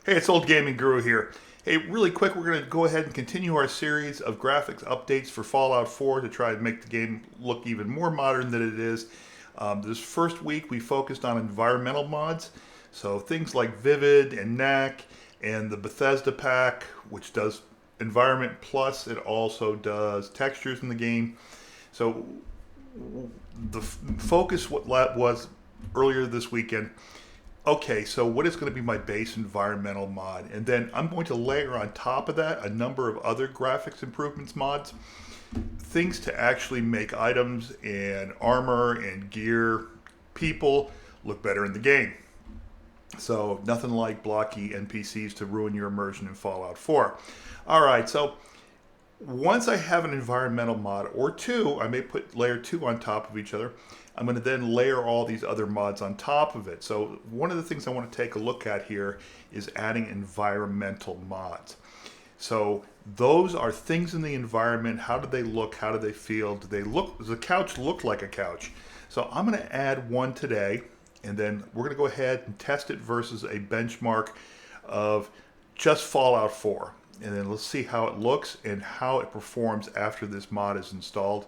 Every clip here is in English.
Hey, it's Old Gaming Guru here. Hey, really quick, we're going to go ahead and continue our series of graphics updates for Fallout 4 to try and make the game look even more modern than it is. This first week, we focused on environmental mods. So things like Vivid and Knack and the Bethesda pack, which does environment plus it also does textures in the game. So the focus was earlier this weekend. Okay, so what is going to be my base environmental mod? And then I'm going to layer on top of that a number of other graphics improvements mods. Things to actually make items and armor and gear, people look better in the game. So nothing like blocky NPCs to ruin your immersion in Fallout 4. Alright, so once I have an environmental mod or two, I may put layer 2 on top of each other. I'm going to then layer all these other mods on top of it. So one of the things I want to take a look at here is adding environmental mods. So those are things in the environment. How do they look? How do they feel? Does the couch look like a couch? So I'm going to add one today, and then we're going to go ahead and test it versus a benchmark of just Fallout 4. And then let's see how it looks and how it performs after this mod is installed.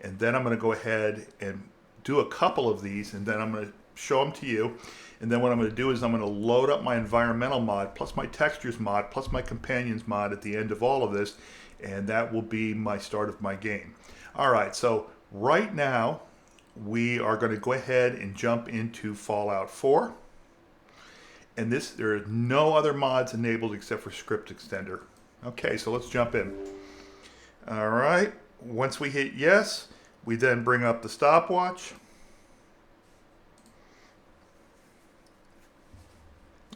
And then I'm going to go ahead and do a couple of these, and then I'm going to show them to you. And then what I'm going to do is I'm going to load up my environmental mod plus my textures mod plus my companions mod at the end of all of this, and that will be my start of my game. Alright, so right now we are going to go ahead and jump into Fallout 4. And there are no other mods enabled except for Script Extender. Okay, so let's jump in. Alright, once we hit yes, we then bring up the stopwatch.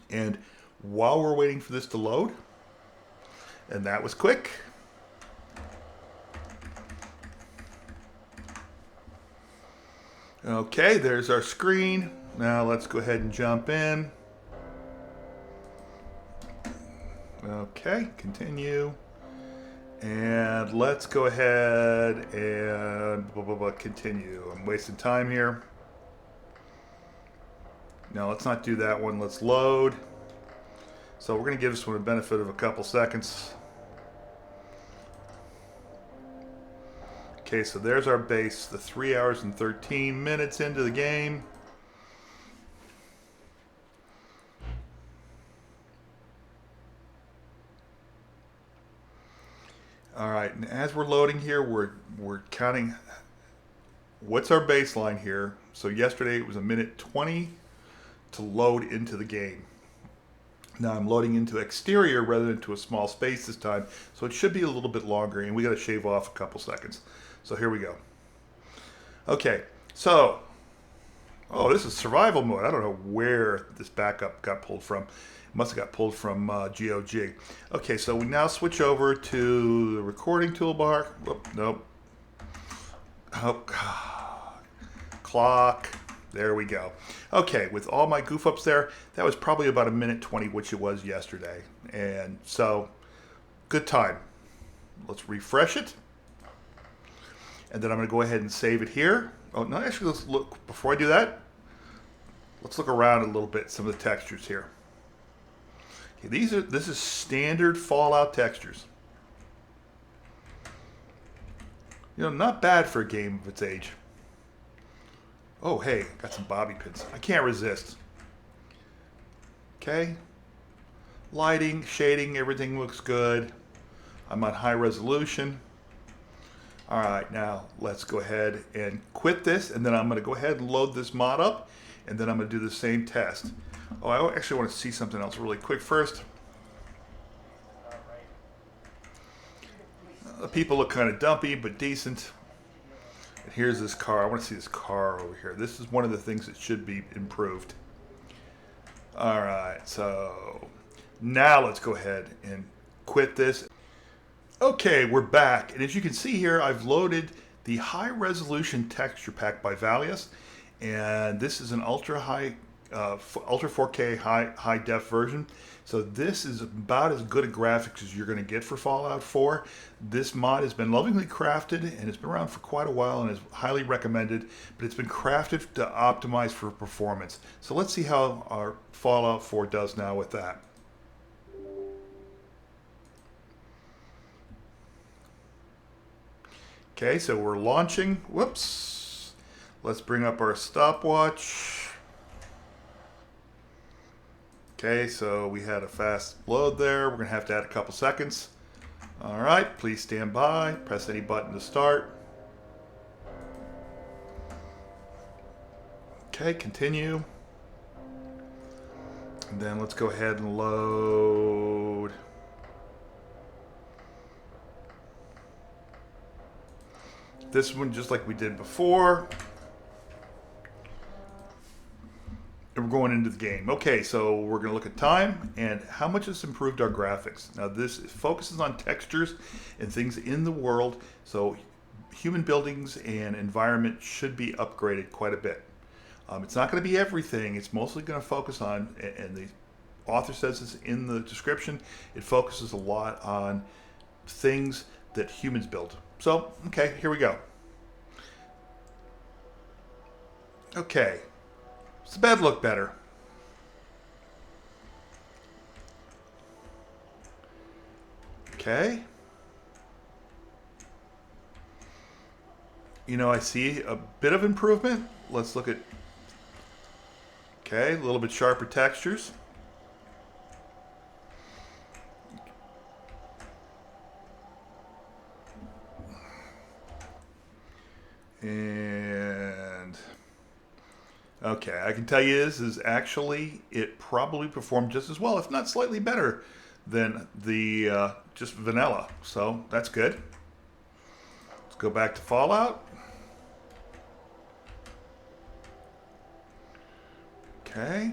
And while we're waiting for this to load, and that was quick. Okay, there's our screen. Now let's go ahead and jump in. Okay, continue. And let's go ahead and continue. I'm wasting time here. Now let's not do that one. Let's load. So we're going to give this one a benefit of a couple seconds. Okay, so there's our base, the 3 hours and 13 minutes into the game. All right, and as we're loading here, we're counting what's our baseline here. So yesterday it was 1:20 to load into the game. Now I'm loading into exterior rather than to a small space this time, so it should be a little bit longer, and we got to shave off a couple seconds. So here we go. Okay, so this is survival mode. I don't know where this backup got pulled from. Must have got pulled from GOG. Okay, so we now switch over to the recording toolbar. Whoop, nope. Oh, clock. There we go. Okay, with all my goof ups there, that was probably about 1:20, which it was yesterday. And so, good time. Let's refresh it. And then I'm going to go ahead and save it here. Oh, no, actually, let's look. Before I do that, let's look around a little bit, some of the textures here. Okay, this is standard Fallout textures. You know, not bad for a game of its age. Oh, hey, got some bobby pins. I can't resist. Okay. Lighting, shading, everything looks good. I'm on high resolution. All right, now let's go ahead and quit this, and then I'm going to go ahead and load this mod up, and then I'm going to do the same test. Oh, I actually want to see something else really quick first. The people look kind of dumpy, but decent. And here's this car. I want to see this car over here. This is one of the things that should be improved. All right, so now let's go ahead and quit this. Okay, we're back. And as you can see here, I've loaded the high resolution texture pack by Valius. And this is an ultra 4K high def version. So this is about as good a graphics as you're going to get for Fallout 4. This mod has been lovingly crafted, and it's been around for quite a while and is highly recommended, but it's been crafted to optimize for performance. So let's see how our Fallout 4 does now with that. Okay, so we're launching. Whoops. Let's bring up our stopwatch. Okay, so we had a fast load there. We're going to have to add a couple seconds. All right, please stand by. Press any button to start. Okay, continue. And then let's go ahead and load. This one, just like we did before. And we're going into the game. Okay, so we're going to look at time and how much it's improved our graphics. Now this focuses on textures and things in the world, so human buildings and environment should be upgraded quite a bit. It's not going to be everything. It's mostly going to focus on, and the author says this in the description, it focuses a lot on things that humans build. So, okay, here we go. Okay. Does the bed look better? Okay. You know, I see a bit of improvement. Let's look at, okay, a little bit sharper textures. And okay, I can tell you this is actually, it probably performed just as well, if not slightly better than the just vanilla. So that's good. Let's go back to Fallout. Okay.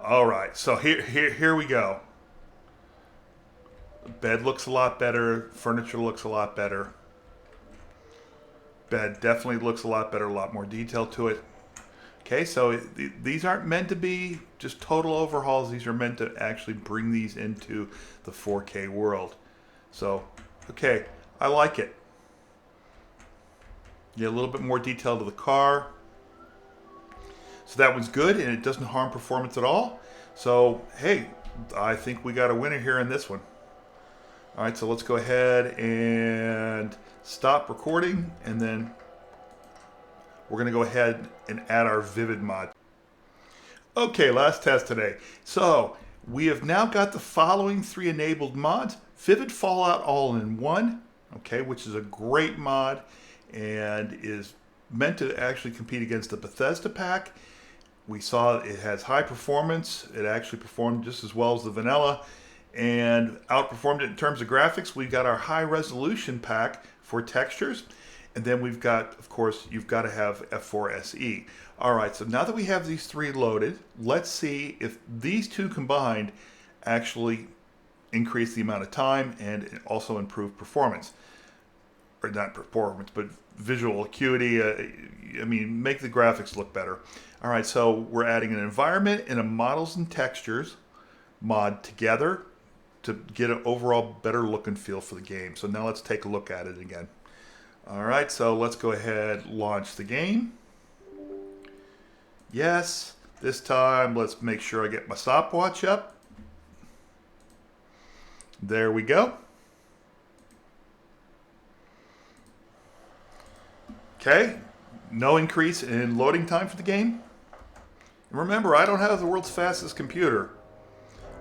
All right, so here we go. The bed looks a lot better. Furniture looks a lot better. Bed definitely looks a lot better, a lot more detail to it. Okay, so these aren't meant to be just total overhauls. These are meant to actually bring these into the 4K world. So, okay, I like it. Get a little bit more detail to the car. So that one's good, and it doesn't harm performance at all. So, hey, I think we got a winner here in this one. All right, so let's go ahead and stop recording, and then we're going to go ahead and add our Vivid mod. Okay, last test today. So we have now got the following 3 enabled mods. Vivid Fallout All-in-One, okay, which is a great mod and is meant to actually compete against the Bethesda pack. We saw it has high performance. It actually performed just as well as the vanilla and outperformed it in terms of graphics. We've got our high resolution pack for textures. And then we've got, of course, you've got to have F4 SE. All right, so now that we have these 3 loaded, let's see if these 2 combined actually increase the amount of time and also improve performance. Or not performance, but visual acuity. I mean, make the graphics look better. All right, so we're adding an environment and a models and textures mod together to get an overall better look and feel for the game. So now let's take a look at it again. All right, so let's go ahead, launch the game. Yes, this time let's make sure I get my stopwatch up. There we go. Okay, no increase in loading time for the game. And remember, I don't have the world's fastest computer.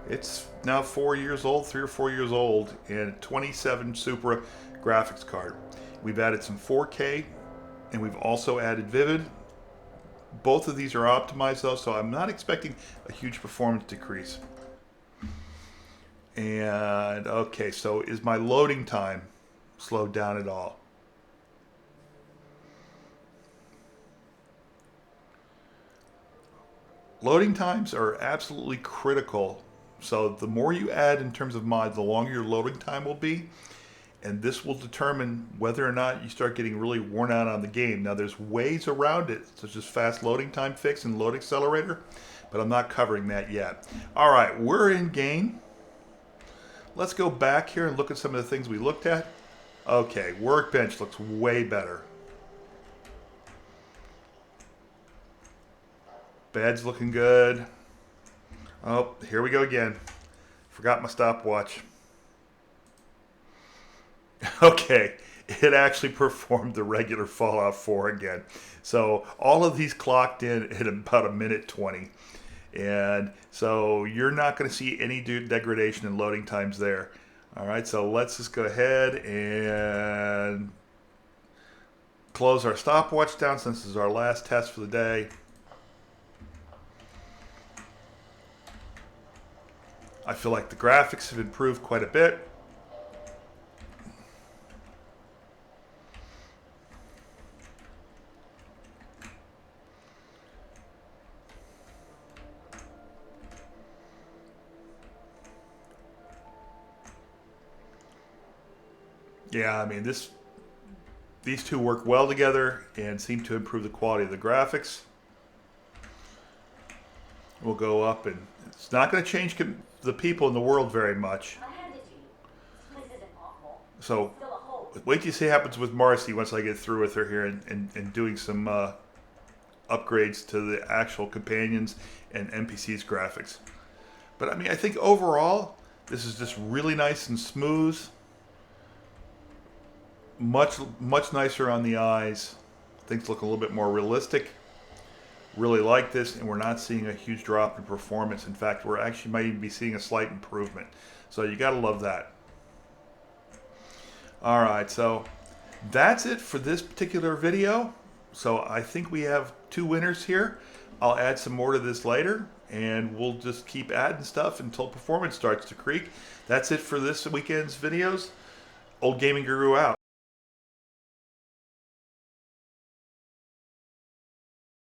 It's now 4 years old, 3 or 4 years old, and 27 Supra graphics card. We've added some 4K, and we've also added Vivid. Both of these are optimized though, so I'm not expecting a huge performance decrease. And okay, so is my loading time slowed down at all? Loading times are absolutely critical. So the more you add in terms of mods, the longer your loading time will be. And this will determine whether or not you start getting really worn out on the game. Now there's ways around it, such as fast loading time fix and load accelerator, but I'm not covering that yet. All right, we're in game. Let's go back here and look at some of the things we looked at. Okay, workbench looks way better. Bed's looking good. Oh, here we go again. Forgot my stopwatch. Okay, it actually performed the regular Fallout 4 again. So all of these clocked in at about a minute 20. And so you're not going to see any degradation in loading times there. All right, so let's just go ahead and close our stopwatch down since this is our last test for the day. I feel like the graphics have improved quite a bit. Yeah, I mean these two work well together and seem to improve the quality of the graphics. We'll go up, and it's not going to change the people in the world very much. So wait till you see what happens with Marcy once I get through with her here and doing some upgrades to the actual companions and NPCs graphics. But I mean, I think overall this is just really nice and smooth. Much nicer on the eyes. Things look a little bit more realistic. Really like this, and we're not seeing a huge drop in performance. In fact, we're actually might even be seeing a slight improvement. So you gotta love that. All right, so that's it for this particular video. So I think we have 2 winners here. I'll add some more to this later, and we'll just keep adding stuff until performance starts to creak. That's it for this weekend's videos. Old Gaming Guru out.